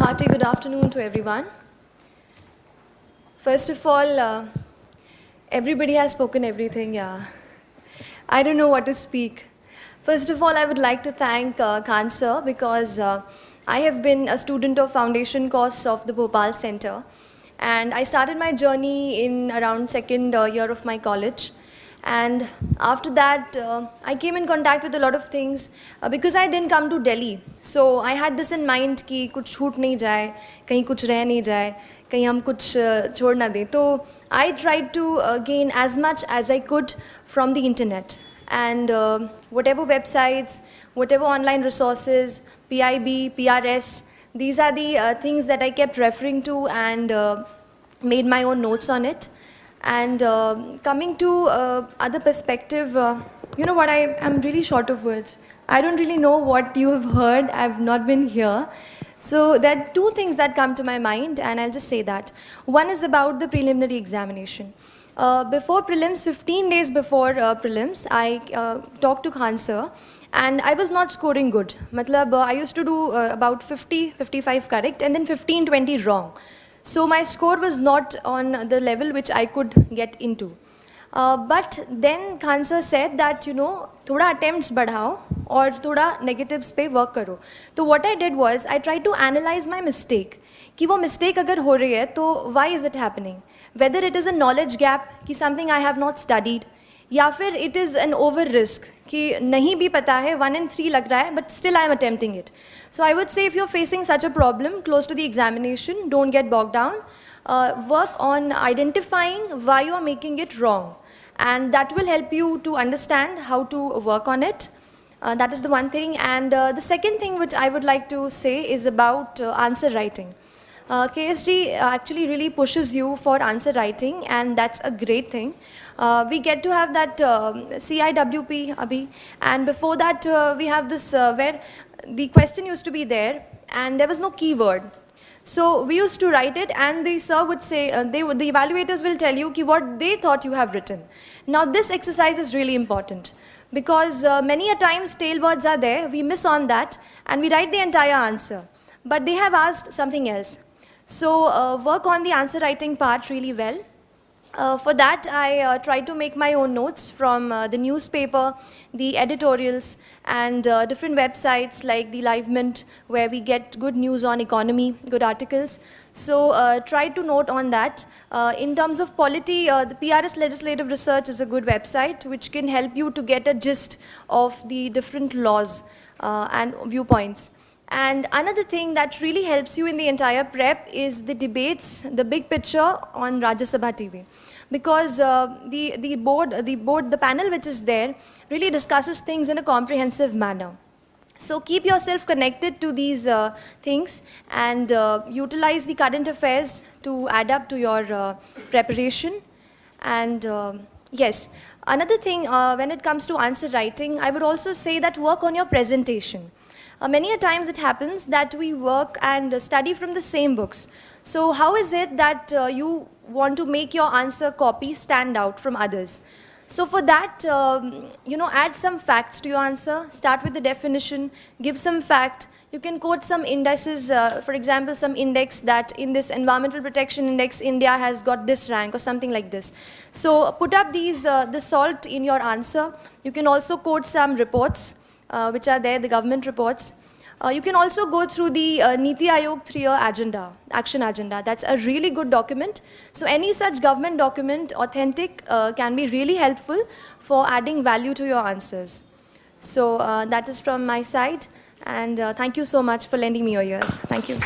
hearty good afternoon to everyone. First of all, everybody has spoken everything, yeah. I don't know what to speak. First of all, I would like to thank Khan sir because I have been a student of foundation course of the Bhopal Center, and I started my journey in around second year of my college. And after that, I came in contact with a lot of things because I didn't come to Delhi. So I had this in mind कि कुछ छूट नहीं जाए, कहीं कुछ रह नहीं जाए, कहीं हम कुछ छोड़ ना दें. तो I tried to gain as much as I could from the internet. And whatever websites, whatever online resources, PIB, PRS, these are the things that I kept referring to and made my own notes on it. And coming to other perspective, you know what, I'm really short of words. I don't really know what you have heard. I've not been here. So there are two things that come to my mind, and I'll just say that. One is about the preliminary examination. Before prelims, 15 days before prelims, I talked to Khan sir, and I was not scoring good. Matlab, I used to do about 50, 55 correct, and then 15, 20 wrong. So my score was not on the level which I could get into. But then Khan sir said that, you know, thoda attempts badhao or thoda negatives pe work karo. So what I did was, I tried to analyze my mistake. कि वो mistake अगर हो रही है, तो why is it happening? Whether it is a knowledge gap, कि something I have not studied, या फिर it is an over risk, कि नहीं भी पता है, 1 in 3 लग रहा है, but still I am attempting it. So I would say if you're facing such a problem close to the examination, don't get bogged down. Work on identifying why you are making it wrong. And that will help you to understand how to work on it. That is the one thing. And the second thing which I would like to say is about answer writing. KSG actually really pushes you for answer writing, and that's a great thing. We get to have that CIWP, Abhi, and before that we have this where the question used to be there, and there was no keyword. So we used to write it, and the sir would say, the evaluators will tell you what they thought you have written. Now this exercise is really important, because many a times tail words are there, we miss on that, and we write the entire answer. But they have asked something else. So work on the answer writing part really well. For that, I try to make my own notes from the newspaper, the editorials, and different websites like the Live Mint, where we get good news on economy, good articles. So try to note on that. In terms of polity, the PRS Legislative Research is a good website which can help you to get a gist of the different laws and viewpoints. And another thing that really helps you in the entire prep is the debates, the big picture on Rajya Sabha TV. Because the panel which is there really discusses things in a comprehensive manner. So keep yourself connected to these things and utilize the current affairs to add up to your preparation. And yes, another thing when it comes to answer writing, I would also say that work on your presentation. Many a times it happens that we work and study from the same books. So how is it that you want to make your answer copy stand out from others? So for that, you know, add some facts to your answer. Start with the definition, give some fact. You can quote some indices, for example, some index that in this Environmental Protection Index, India has got this rank or something like this. So put up these, the salt in your answer. You can also quote some reports, which are there, the government reports. You can also go through the Niti Aayog 3-year agenda, action agenda. That's a really good document. So any such government document, authentic, can be really helpful for adding value to your answers. So that is from my side. And thank you so much for lending me your ears. Thank you.